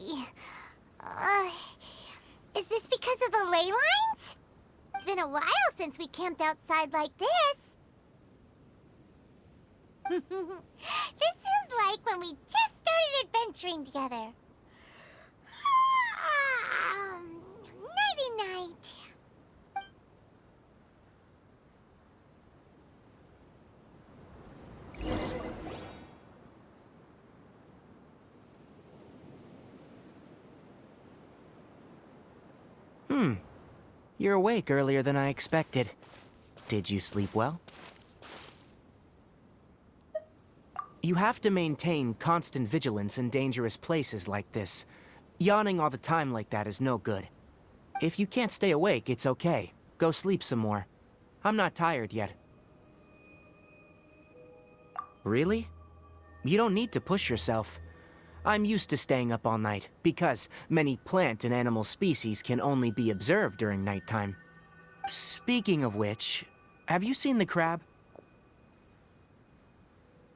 Uh, is this because of the ley lines? It's been a while since we camped outside like this. This feels like when we just started adventuring together. Nighty-night. You're awake earlier than I expected. Did you sleep well? You have to maintain constant vigilance in dangerous places like this. Yawning all the time like that is no good. If you can't stay awake, it's okay. Go sleep some more. I'm not tired yet. Really? You don't need to push yourself. I'm used to staying up all night, because many plant and animal species can only be observed during nighttime. Speaking of which, have you seen the crab?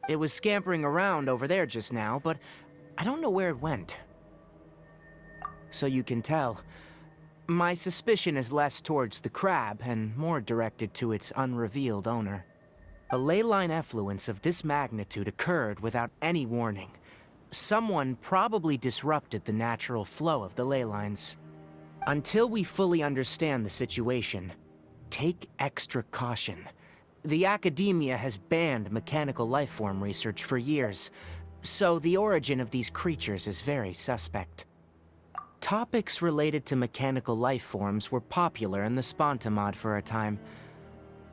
It was scampering around over there just now, but I don't know where it went. So you can tell, my suspicion is less towards the crab and more directed to its unrevealed owner. A ley line effluence of this magnitude occurred without any warning. Someone probably disrupted the natural flow of the ley lines. Until we fully understand the situation, take extra caution. The academia has banned mechanical lifeform research for years, so the origin of these creatures is very suspect. Topics related to mechanical lifeforms were popular in the Spontamod for a time.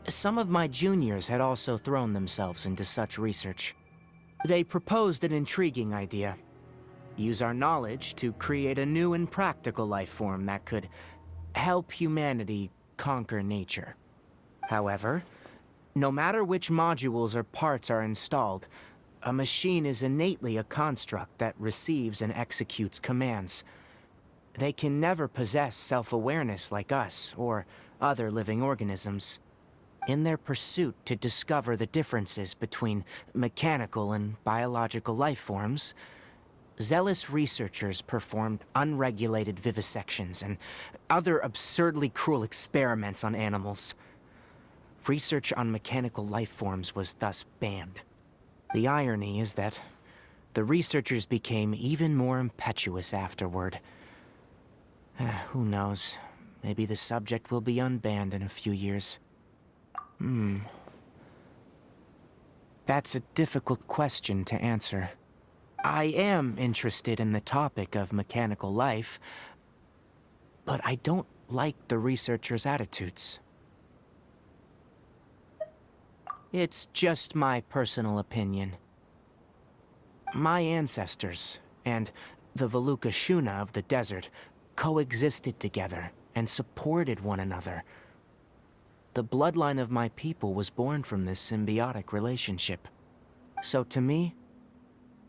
Some of my juniors had also thrown themselves into such research. They proposed an intriguing idea. Use our knowledge to create a new and practical life form that could help humanity conquer nature. However, no matter which modules or parts are installed, a machine is innately a construct that receives and executes commands. They can never possess self-awareness like us or other living organisms. In their pursuit to discover the differences between mechanical and biological life forms, zealous researchers performed unregulated vivisections and other absurdly cruel experiments on animals. Research on mechanical life forms was thus banned. The irony is that the researchers became even more impetuous afterward. Who knows? Maybe the subject will be unbanned in a few years. That's a difficult question to answer. I am interested in the topic of mechanical life, but I don't like the researchers' attitudes. It's just my personal opinion. My ancestors and the Veluca Shuna of the desert coexisted together and supported one another. The bloodline of my people was born from this symbiotic relationship. So to me,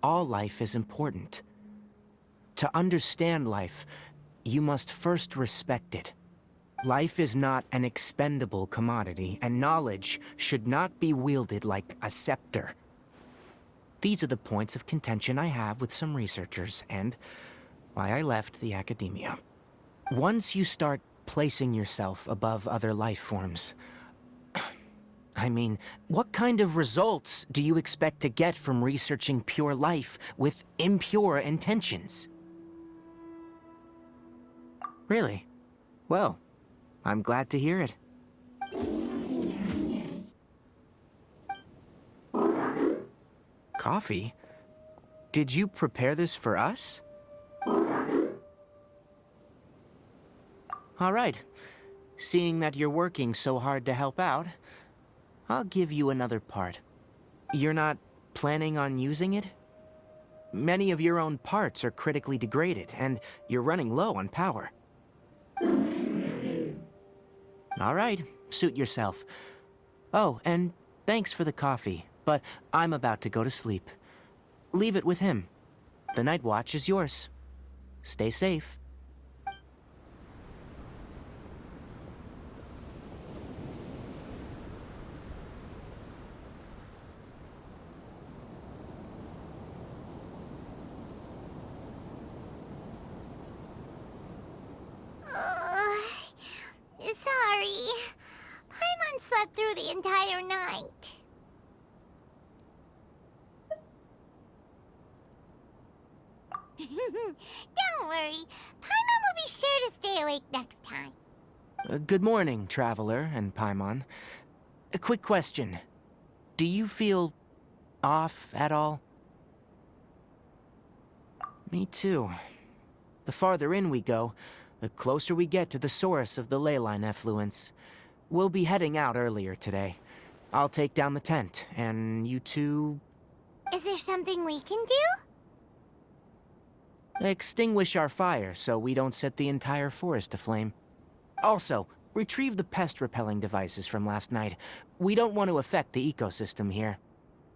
all life is important. To understand life, you must first respect it. Life is not an expendable commodity, and knowledge should not be wielded like a scepter. These are the points of contention I have with some researchers, and why I left the academia. Once you start placing yourself above other life forms, I mean, what kind of results do you expect to get from researching pure life with impure intentions? Really? Well, I'm glad to hear it. Coffee? Did you prepare this for us? All right. Seeing that you're working so hard to help out, I'll give you another part. You're not planning on using it? Many of your own parts are critically degraded, and you're running low on power. All right, suit yourself. Oh, and thanks for the coffee, but I'm about to go to sleep. Leave it with him. The night watch is yours. Stay safe. the entire night. Don't worry. Paimon will be sure to stay awake next time. Good morning, Traveler and Paimon. A quick question. Do you feel off at all? Me too. The farther in we go, the closer we get to the source of the Ley Line effluence. We'll be heading out earlier today. I'll take down the tent, and you two... Is there something we can do? extinguish our fire so we don't set the entire forest aflame. Also, retrieve the pest-repelling devices from last night. We don't want to affect the ecosystem here.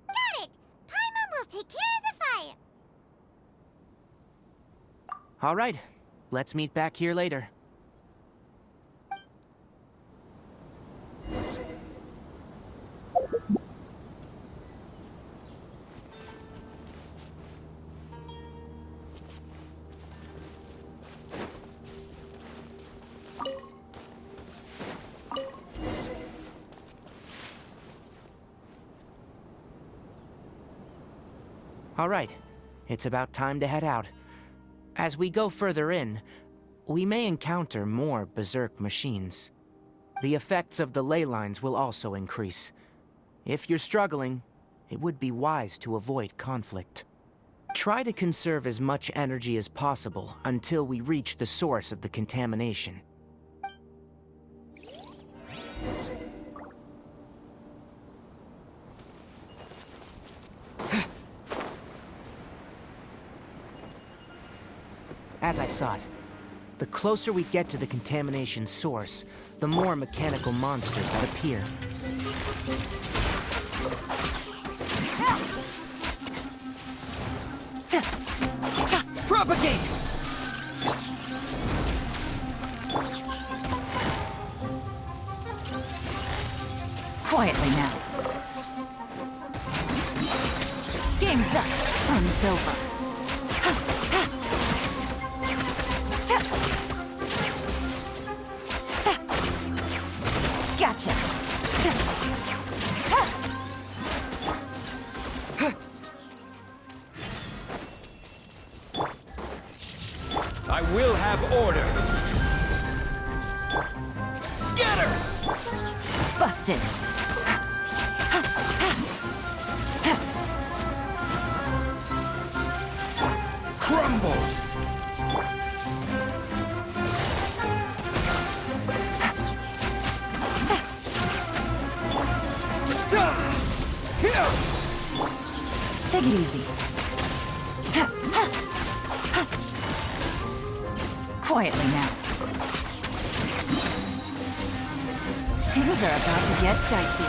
Got it! Paimon will take care of the fire. All right, let's meet back here later. All right, it's about time to head out. As we go further in, we may encounter more berserk machines. The effects of the ley lines will also increase. If you're struggling, it would be wise to avoid conflict. Try to conserve as much energy as possible until we reach the source of the contamination. As I thought, the closer we get to the contamination source, the more mechanical monsters that appear. Propagate! Quietly now. Game's up. Fun's over. Gotcha. I will have order. Scatter! Busted. Crumble! Take it easy. Quietly now. Things are about to get dicey.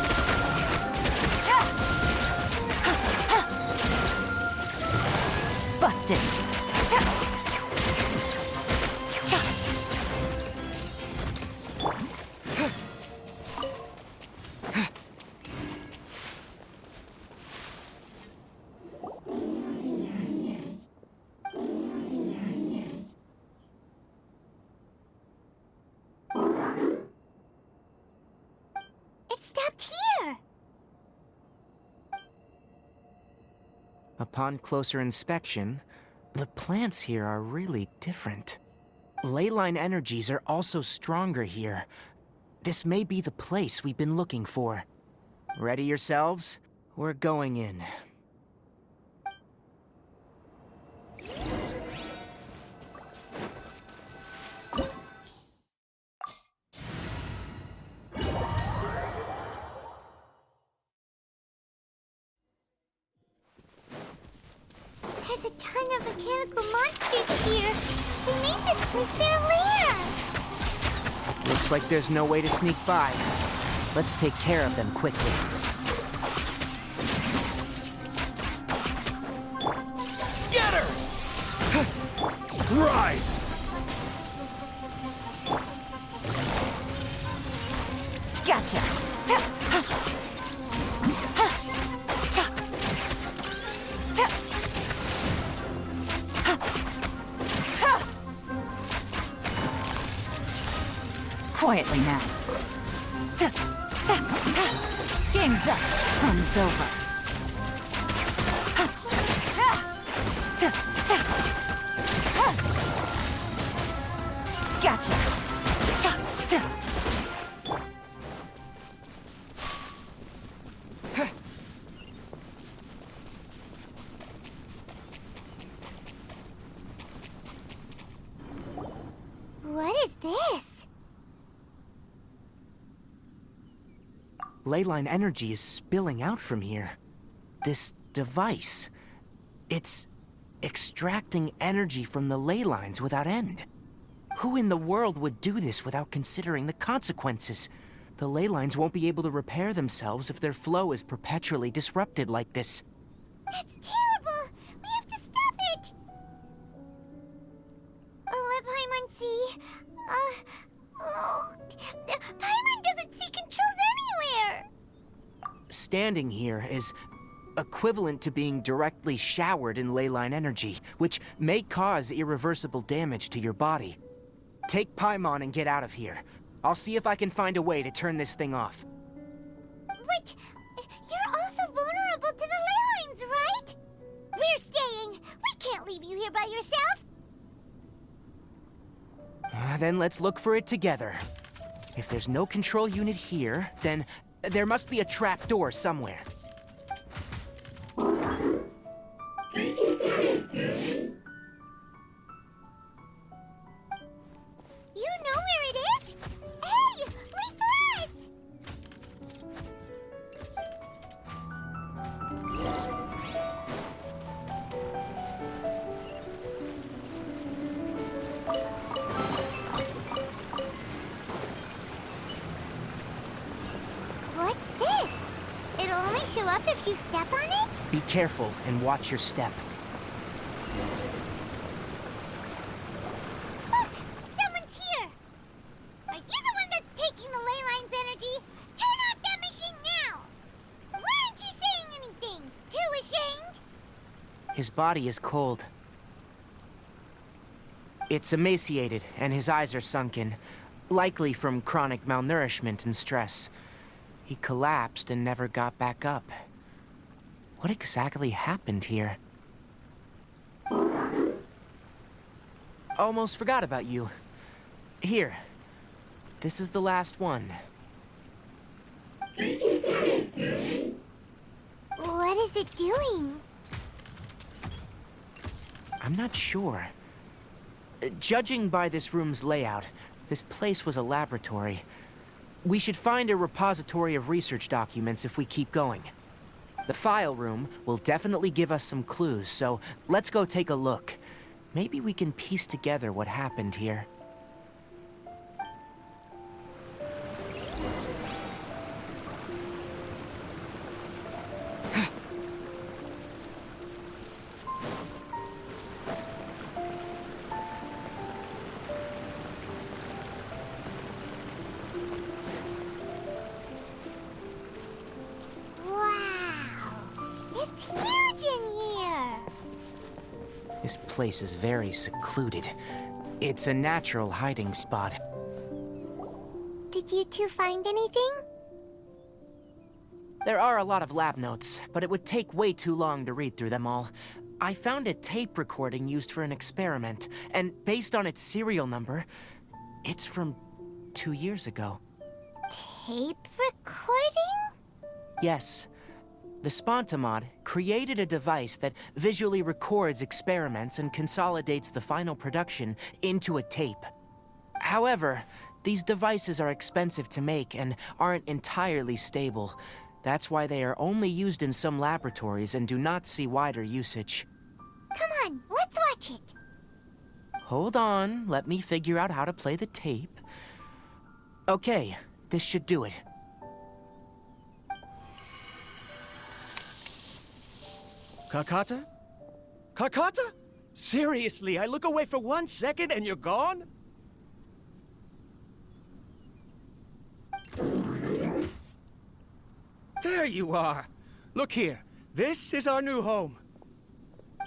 Busted. It stopped here. Upon closer inspection, the plants here are really different. Ley line energies are also stronger here. This may be the place we've been looking for. Ready yourselves? We're going in. There's a ton of mechanical monsters here. They made this place their lair. Looks like there's no way to sneak by. Let's take care of them quickly. Scatter! Rise! Gotcha. Quietly now. Game's up. Fun's over. Gotcha. What is this? Ley line energy is spilling out from here. This device. It's extracting energy from the ley lines without end. Who in the world would do this without considering the consequences? The ley lines won't be able to repair themselves if their flow is perpetually disrupted like this. That's terrible! We have to stop it! Let Paimon see. Paimon doesn't see controls anywhere! Standing here is equivalent to being directly showered in ley line energy, which may cause irreversible damage to your body. Take Paimon and get out of here. I'll see if I can find a way to turn this thing off. But you're also vulnerable to the ley lines, right? We're staying! We can't leave you here by yourself! Then let's look for it together. If there's no control unit here, then there must be a trap door somewhere. You know where it is? Hey! Wait for us! What's this? It'll only show up if you step on it? Be careful and watch your step. Look! Someone's here! Are you the one that's taking the ley line's energy? Turn off that machine now! Why aren't you saying anything? Too ashamed? His body is cold. It's emaciated, and his eyes are sunken, likely from chronic malnourishment and stress. He collapsed and never got back up. What exactly happened here? Almost forgot about you. Here. This is the last one. What is it doing? I'm not sure. Judging by this room's layout, this place was a laboratory. We should find a repository of research documents if we keep going. The file room will definitely give us some clues, so let's go take a look. Maybe we can piece together what happened here. It's huge in here! This place is very secluded. It's a natural hiding spot. Did you two find anything? There are a lot of lab notes, but it would take way too long to read through them all. I found a tape recording used for an experiment, and based on its serial number, it's from 2 years ago. Tape recording? Yes. The Spontamod created a device that visually records experiments and consolidates the final production into a tape. However, these devices are expensive to make and aren't entirely stable. That's why they are only used in some laboratories and do not see wider usage. Come on, let's watch it. Hold on, let me figure out how to play the tape. Okay, this should do it. Kakata? Kakata? Seriously, I look away for 1 second and you're gone? There you are. Look here. This is our new home.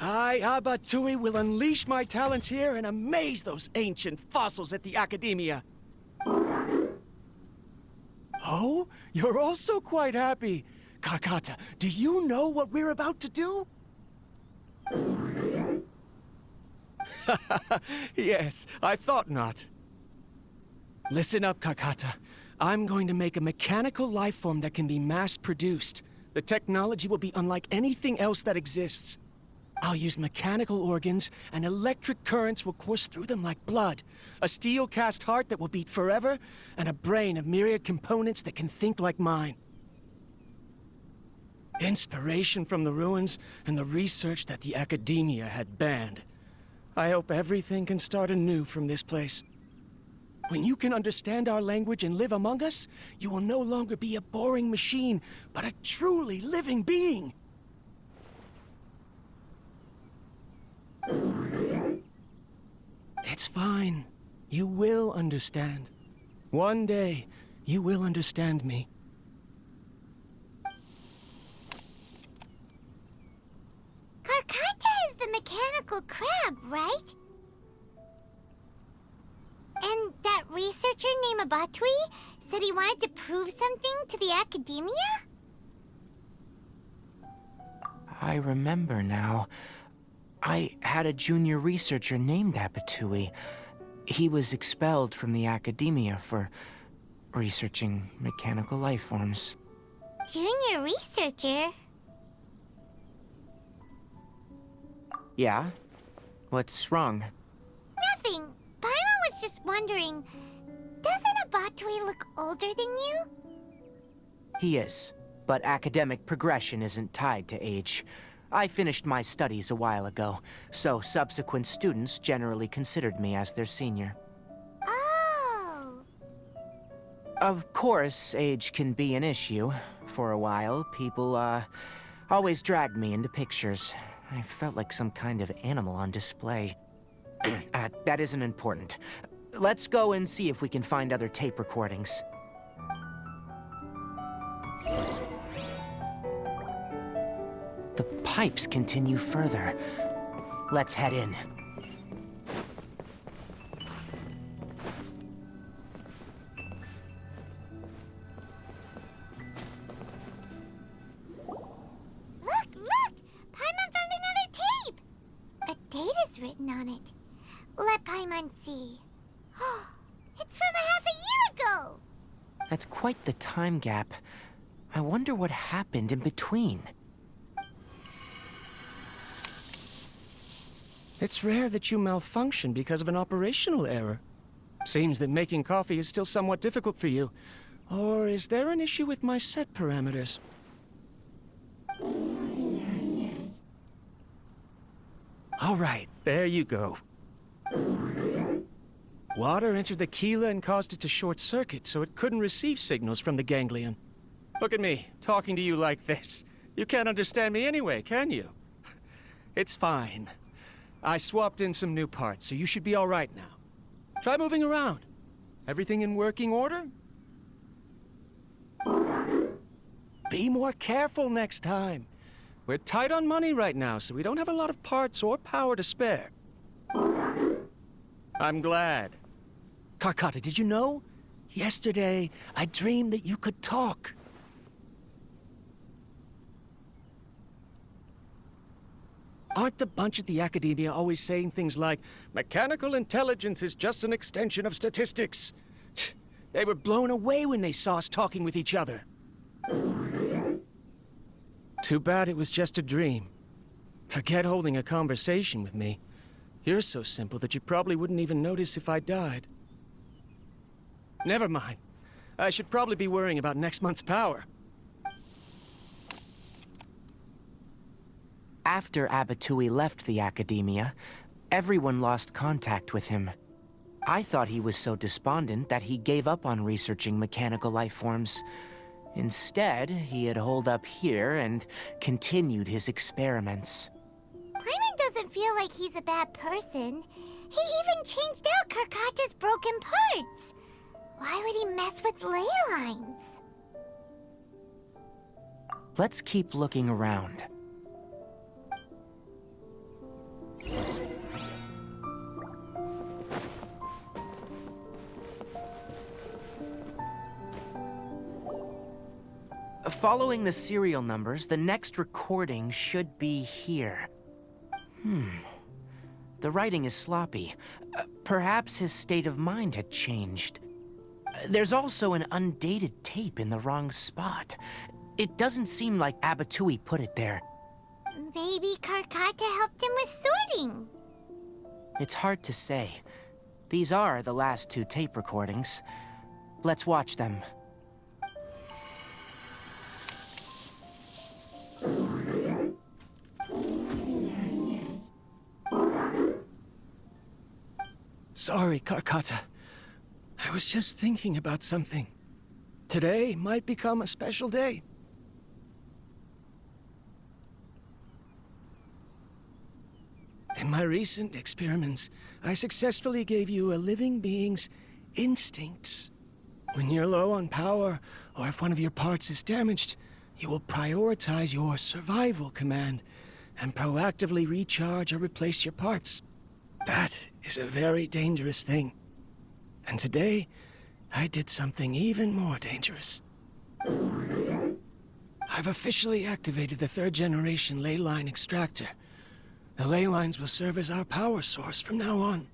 I, Abatui, will unleash my talents here and amaze those ancient fossils at the Academia. Oh, you're also quite happy. Karkata, do you know what we're about to do? Yes, I thought not. Listen up, Karkata. I'm going to make a mechanical life form that can be mass-produced. The technology will be unlike anything else that exists. I'll use mechanical organs, and electric currents will course through them like blood. A steel-cast heart that will beat forever, and a brain of myriad components that can think like mine. Inspiration from the ruins and the research that the academia had banned. I hope everything can start anew from this place. When you can understand our language and live among us, you will no longer be a boring machine, but a truly living being. It's fine. You will understand. One day, you will understand me. Karkata is the mechanical crab, right? And that researcher named Abatui said he wanted to prove something to the academia? I remember now. I had a junior researcher named Abatui. He was expelled from the academia for researching mechanical life forms. Junior researcher? Yeah? What's wrong? Nothing. Paimon was just wondering, doesn't Abatui look older than you? He is, but academic progression isn't tied to age. I finished my studies a while ago, so subsequent students generally considered me as their senior. Oh. Of course, age can be an issue. For a while, people, always dragged me into pictures. I felt like some kind of animal on display. That isn't important. Let's go and see if we can find other tape recordings. The pipes continue further. Let's head in. Look! Paimon found another tape! A date is written on it. Let Paimon see. Oh, it's from a half a year ago! That's quite the time gap. I wonder what happened in between. It's rare that you malfunction because of an operational error. Seems that making coffee is still somewhat difficult for you. Or is there an issue with my set parameters? All right, there you go. Water entered the chela and caused it to short circuit, so it couldn't receive signals from the ganglion. Look at me, talking to you like this. You can't understand me anyway, can you? It's fine. I swapped in some new parts, so you should be all right now. Try moving around. Everything in working order? Be more careful next time. We're tight on money right now, so we don't have a lot of parts or power to spare. I'm glad. Karkata, did you know? Yesterday, I dreamed that you could talk. Aren't the bunch at the academia always saying things like, mechanical intelligence is just an extension of statistics? They were blown away when they saw us talking with each other. Too bad it was just a dream. Forget holding a conversation with me. You're so simple that you probably wouldn't even notice if I died. Never mind. I should probably be worrying about next month's power. After Abatui left the academia, everyone lost contact with him. I thought he was so despondent that he gave up on researching mechanical life forms. Instead, he had holed up here and continued his experiments. Paimon doesn't feel like he's a bad person. He even changed out Karkata's broken parts. Why would he mess with ley lines? Let's keep looking around. Following the serial numbers, the next recording should be here. The writing is sloppy. Perhaps his state of mind had changed. There's also an undated tape in the wrong spot. It doesn't seem like Abatui put it there. Maybe Karkata helped him with sorting. It's hard to say. These are the last 2 tape recordings. Let's watch them. Sorry, Karkata. I was just thinking about something. Today might become a special day. In my recent experiments, I successfully gave you a living being's instincts. When you're low on power, or if one of your parts is damaged, you will prioritize your survival command and proactively recharge or replace your parts. That is a very dangerous thing. And today, I did something even more dangerous. I've officially activated the 3rd generation Ley Line Extractor. The ley lines will serve as our power source from now on.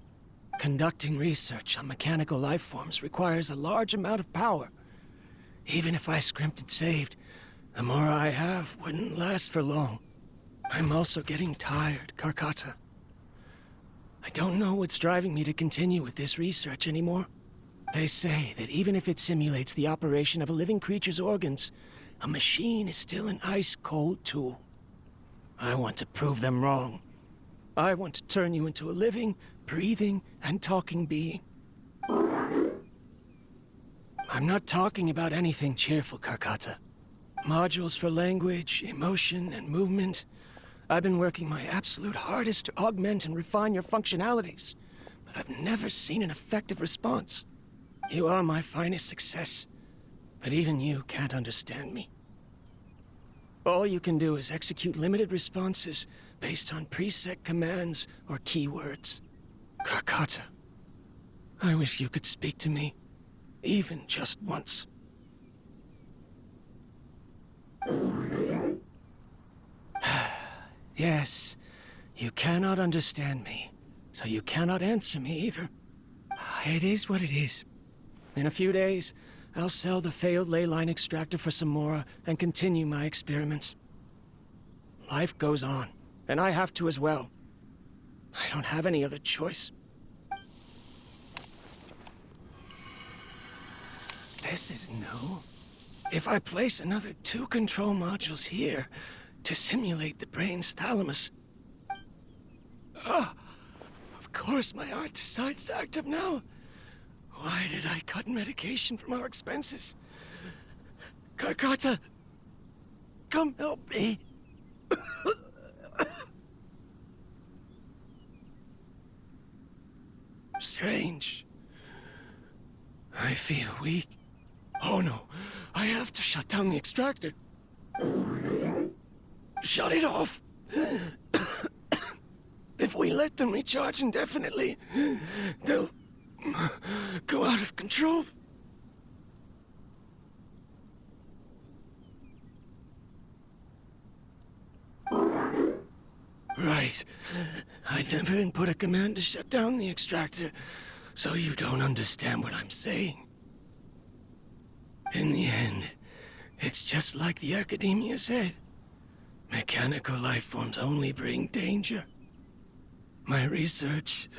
Conducting research on mechanical life forms requires a large amount of power. Even if I scrimped and saved, the more I have wouldn't last for long. I'm also getting tired, Karkata. I don't know what's driving me to continue with this research anymore. They say that even if it simulates the operation of a living creature's organs, a machine is still an ice-cold tool. I want to prove them wrong. I want to turn you into a living, breathing, and talking being. I'm not talking about anything cheerful, Karkata. Modules for language, emotion, and movement. I've been working my absolute hardest to augment and refine your functionalities, but I've never seen an effective response. You are my finest success, but even you can't understand me. All you can do is execute limited responses based on preset commands or keywords. Karkata, I wish you could speak to me, even just once. Yes, you cannot understand me, so you cannot answer me either. It is what it is. In a few days, I'll sell the failed Ley Line Extractor for some more and continue my experiments. Life goes on, and I have to as well. I don't have any other choice. This is new. If I place another 2 control modules here to simulate the brain's thalamus... of course my heart decides to act up now. Why did I cut medication from our expenses? Karkata, come help me. Strange. I feel weak. Oh no, I have to shut down the extractor. Shut it off. If we let them recharge indefinitely, they'll go out of control. Right. I never input a command to shut down the extractor, so you don't understand what I'm saying. In the end, it's just like the academia said. Mechanical life forms only bring danger. My research...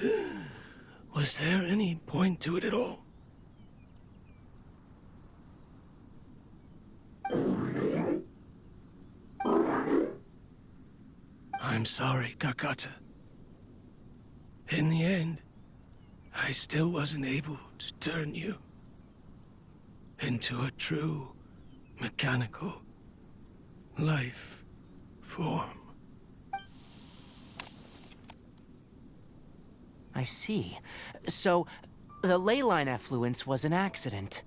was there any point to it at all? I'm sorry, Karkata. In the end, I still wasn't able to turn you into a true mechanical life form. I see. So, the ley line effluence was an accident.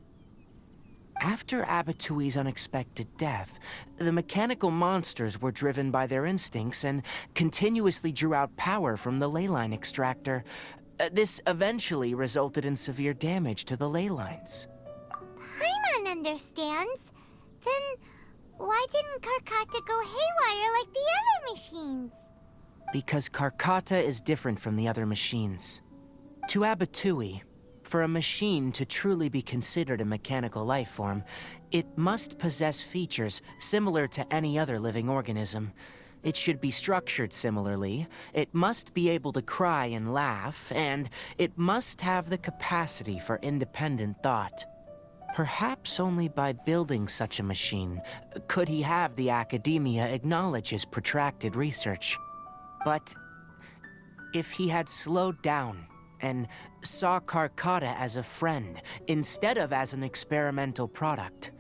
After Abatui's unexpected death, the mechanical monsters were driven by their instincts and continuously drew out power from the ley line extractor. This eventually resulted in severe damage to the ley lines. Paimon understands. Then Why didn't Karkata go haywire like the other machines? Because Karkata is different from the other machines. To Abatui, for a machine to truly be considered a mechanical life form, it must possess features similar to any other living organism. It should be structured similarly, it must be able to cry and laugh, and it must have the capacity for independent thought. Perhaps only by building such a machine could he have the academia acknowledge his protracted research. But if he had slowed down and saw Karkata as a friend instead of as an experimental product,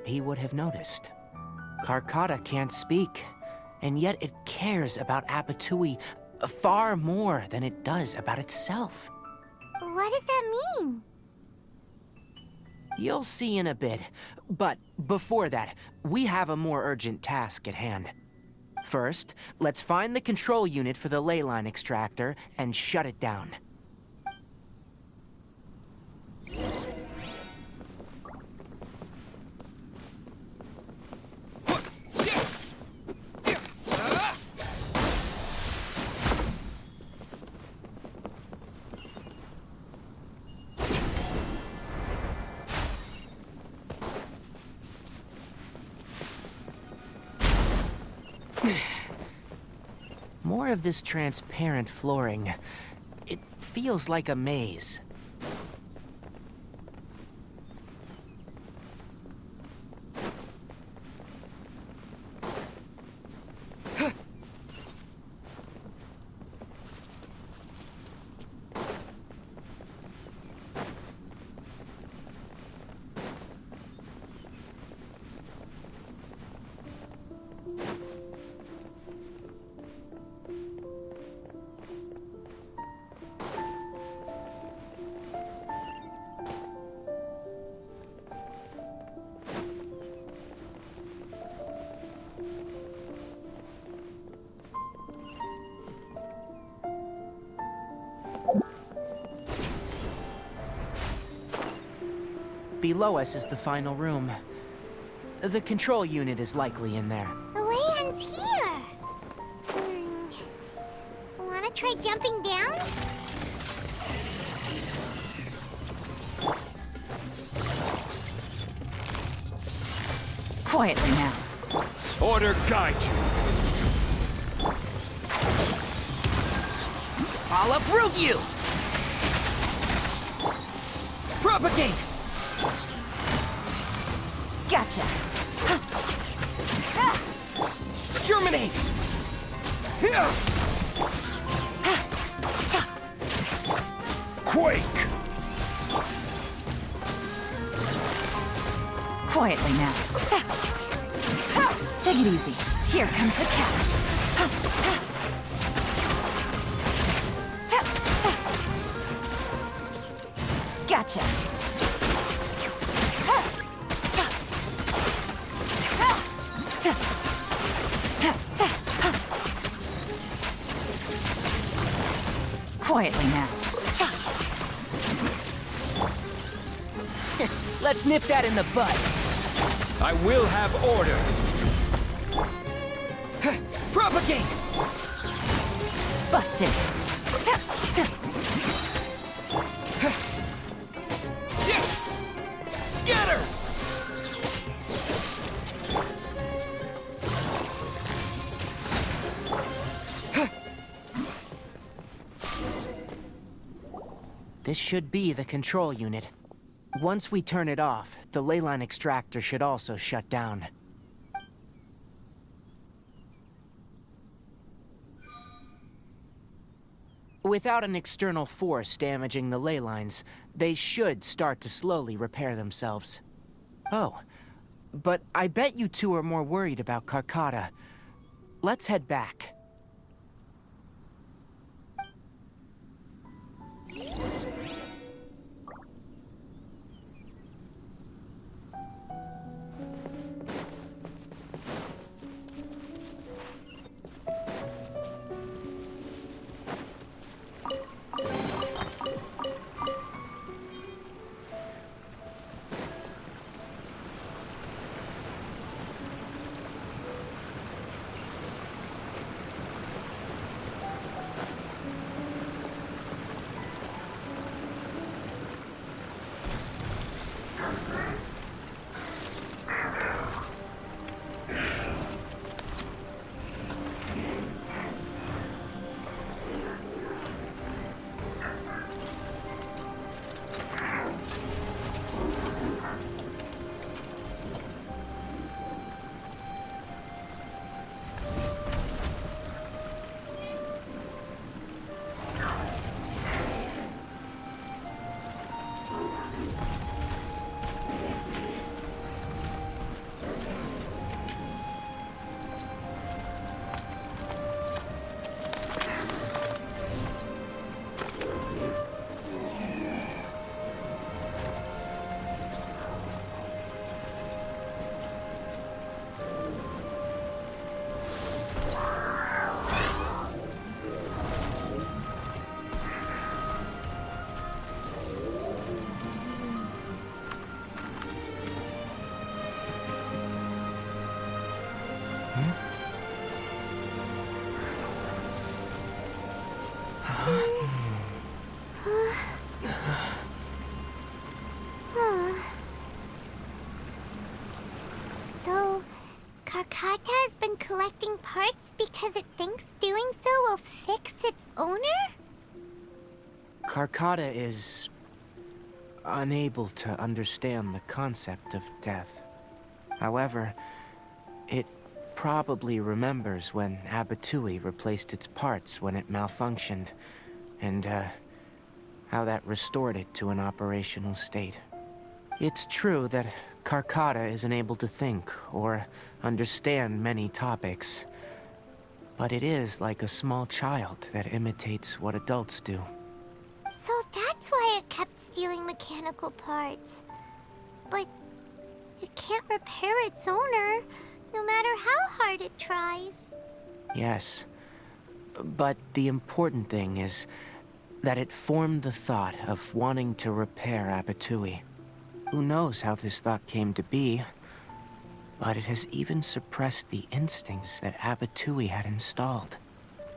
he would have noticed. Karkata can't speak, and yet it cares about Abatui far more than it does about itself. What does that mean? You'll see in a bit, but before that, we have a more urgent task at hand. First, let's find the control unit for the Ley Line Extractor and shut it down. More of this transparent flooring. It feels like a maze. Below us is the final room. The control unit is likely in there. The way ends here. Wanna try jumping down? Quietly now. Order guide you. I'll uproot you! Propagate! Gotcha. Germinate! Quake! Quietly now. Take it easy. Here comes the catch. Gotcha. Quietly now. Let's nip that in the bud. I will have order. Propagate! Busted. Scatter! This should be the control unit. Once we turn it off, the Ley Line Extractor should also shut down. Without an external force damaging the ley lines, they should start to slowly repair themselves. Oh, but I bet you two are more worried about Karkata. Let's head back. So, Karkata has been collecting parts because it thinks doing so will fix its owner? Karkata is unable to understand the concept of death. However, it probably remembers when Abatui replaced its parts when it malfunctioned, and how that restored it to an operational state. It's true that Karkata isn't able to think or understand many topics, but it is like a small child that imitates what adults do. So that's why it kept stealing mechanical parts. But it can't repair its owner, no matter how hard it tries. Yes, but the important thing is that it formed the thought of wanting to repair Abatui. Who knows how this thought came to be, but it has even suppressed the instincts that Abatui had installed.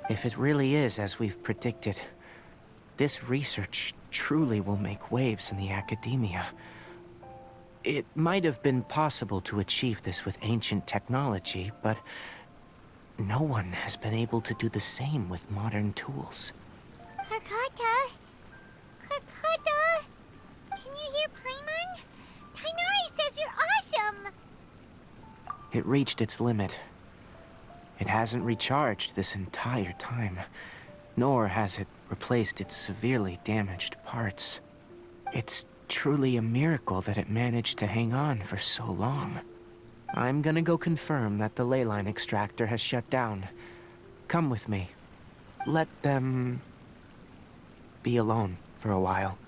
If it really is as we've predicted, this research truly will make waves in the academia. It might have been possible to achieve this with ancient technology, but no one has been able to do the same with modern tools. Karkata? Karkata? Can you hear Paimon? Tainari says you're awesome! It reached its limit. It hasn't recharged this entire time, nor has it replaced its severely damaged parts. It's truly a miracle that it managed to hang on for so long. I'm gonna go confirm that the Ley Line Extractor has shut down. Come with me. Let them be alone for a while.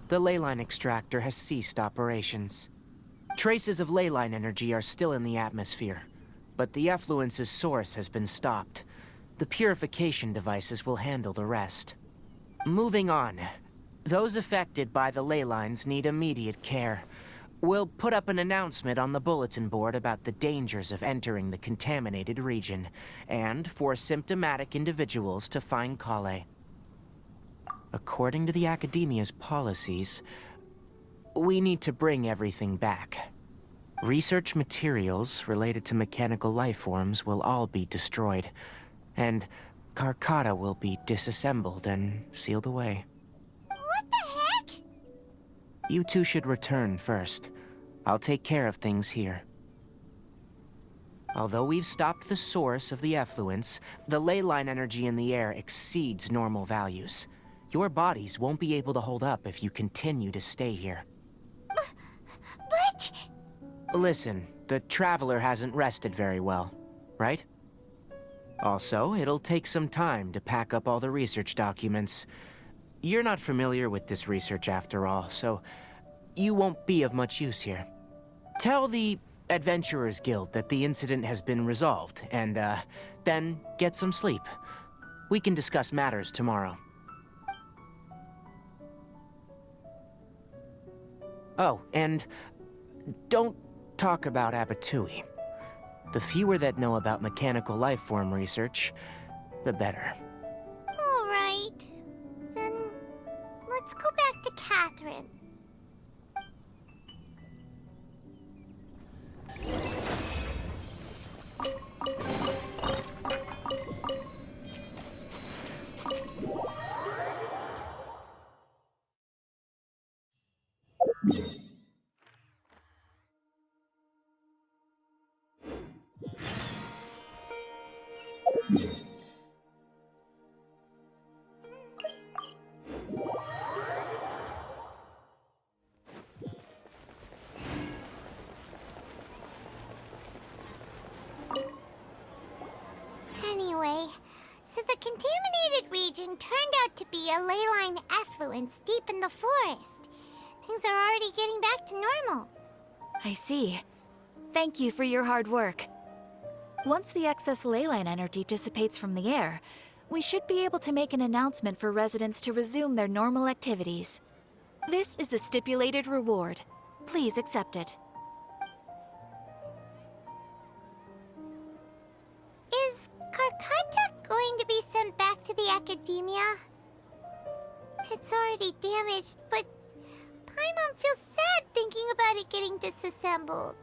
The Ley Line Extractor has ceased operations. Traces of ley line energy are still in the atmosphere, but the effluence's source has been stopped. The purification devices will handle the rest. Moving on. Those affected by the ley lines need immediate care. We'll put up an announcement on the bulletin board about the dangers of entering the contaminated region, and for symptomatic individuals to find Kale. According to the Academia's policies, we need to bring everything back. Research materials related to mechanical life forms will all be destroyed, and Karkata will be disassembled and sealed away. What the heck? You two should return first. I'll take care of things here. Although we've stopped the source of the effluence, the ley line energy in the air exceeds normal values. Your bodies won't be able to hold up if you continue to stay here. But... Listen, the Traveler hasn't rested very well, right? Also, it'll take some time to pack up all the research documents. You're not familiar with this research after all, so you won't be of much use here. Tell the Adventurers Guild that the incident has been resolved, and then get some sleep. We can discuss matters tomorrow. Oh, and don't talk about Abatui. The fewer that know about mechanical life form research, the better. All right. Then let's go back to Catherine. contaminated region turned out to be a ley line effluence deep in the forest. Things are already getting back to normal. I see. Thank you for your hard work. Once the excess ley line energy dissipates from the air, we should be able to make an announcement for residents to resume their normal activities. This is the stipulated reward. Please accept it. Is Karkata going to be sent back to the academia? It's already damaged, but Paimon feels sad thinking about it getting disassembled.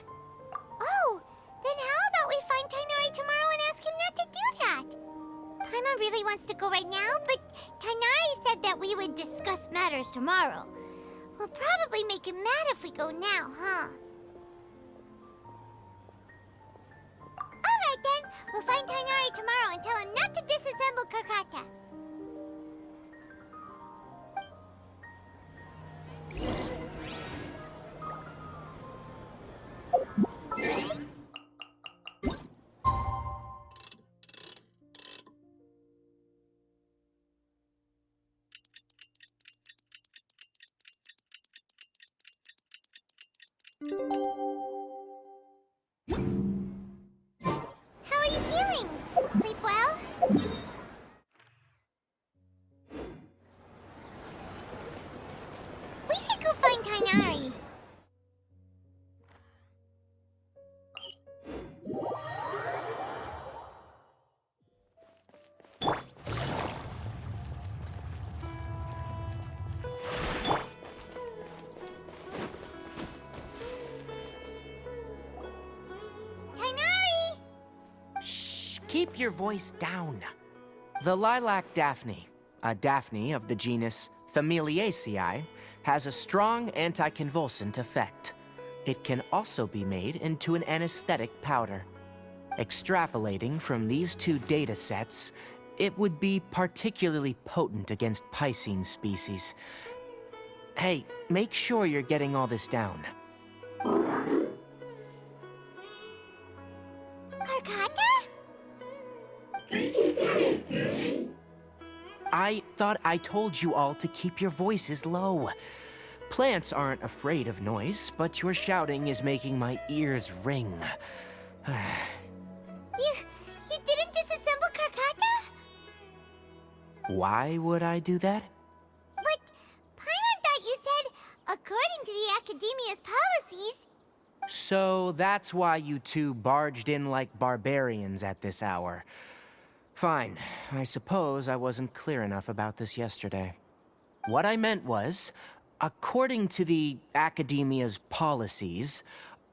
Oh, then how about we find Tainari tomorrow and ask him not to do that? Paimon really wants to go right now, but Tainari said that we would discuss matters tomorrow. We'll probably make him mad if we go now, huh? Alright then, we'll find Tainari tomorrow and tell him not to disassemble Karkata. How are you feeling? Sleep well? We should go find Tainari. Tainari! Shh, keep your voice down. The lilac daphne, a daphne of the genus Thameliaceae, has a strong anticonvulsant effect. It can also be made into an anesthetic powder. Extrapolating from these two data sets, it would be particularly potent against Piscine species. Hey, make sure you're getting all this down. Karkata? I thought I told you all to keep your voices low. Plants aren't afraid of noise, but your shouting is making my ears ring. You didn't disassemble Karkata? Why would I do that? But Paimon thought you said, according to the Academia's policies... So that's why you two barged in like barbarians at this hour. Fine. I suppose I wasn't clear enough about this yesterday. What I meant was, according to the Academia's policies,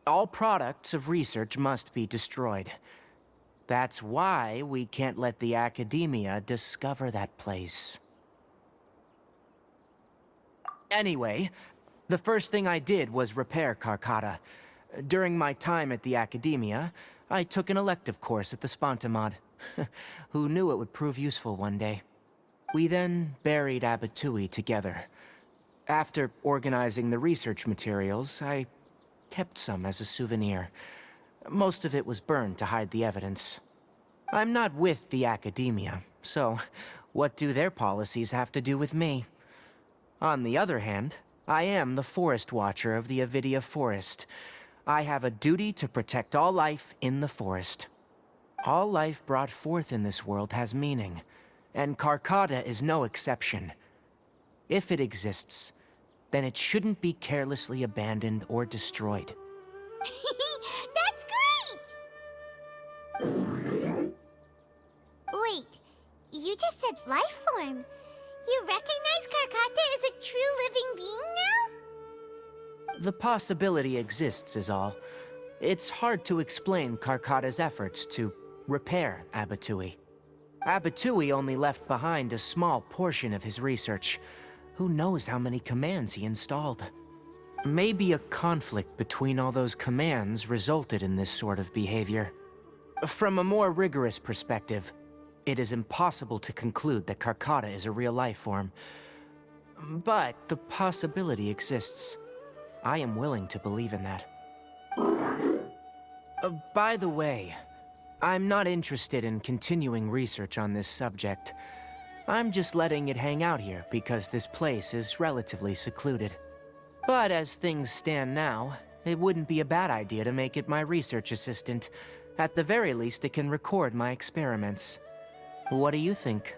all products of research must be destroyed. That's why we can't let the Academia discover that place. Anyway, the first thing I did was repair Karkata. During my time at the Academia, I took an elective course at the Spontamod. Who knew it would prove useful one day? We then buried Abatui together. After organizing the research materials, I kept some as a souvenir. Most of it was burned to hide the evidence. I'm not with the Academia, so what do their policies have to do with me? On the other hand, I am the Forest Watcher of the Avidia Forest. I have a duty to protect all life in the forest. All life brought forth in this world has meaning, and Karkata is no exception. If it exists, then it shouldn't be carelessly abandoned or destroyed. That's great! Wait, you just said life form. You recognize Karkata as a true living being now? The possibility exists is all. It's hard to explain Karkata's efforts to repair Abatui. Abatui only left behind a small portion of his research. Who knows how many commands he installed? Maybe a conflict between all those commands resulted in this sort of behavior. From a more rigorous perspective, it is impossible to conclude that Karkata is a real life form. But the possibility exists. I am willing to believe in that. By the way, I'm not interested in continuing research on this subject. I'm just letting it hang out here because this place is relatively secluded. But as things stand now, it wouldn't be a bad idea to make it my research assistant. At the very least, it can record my experiments. What do you think?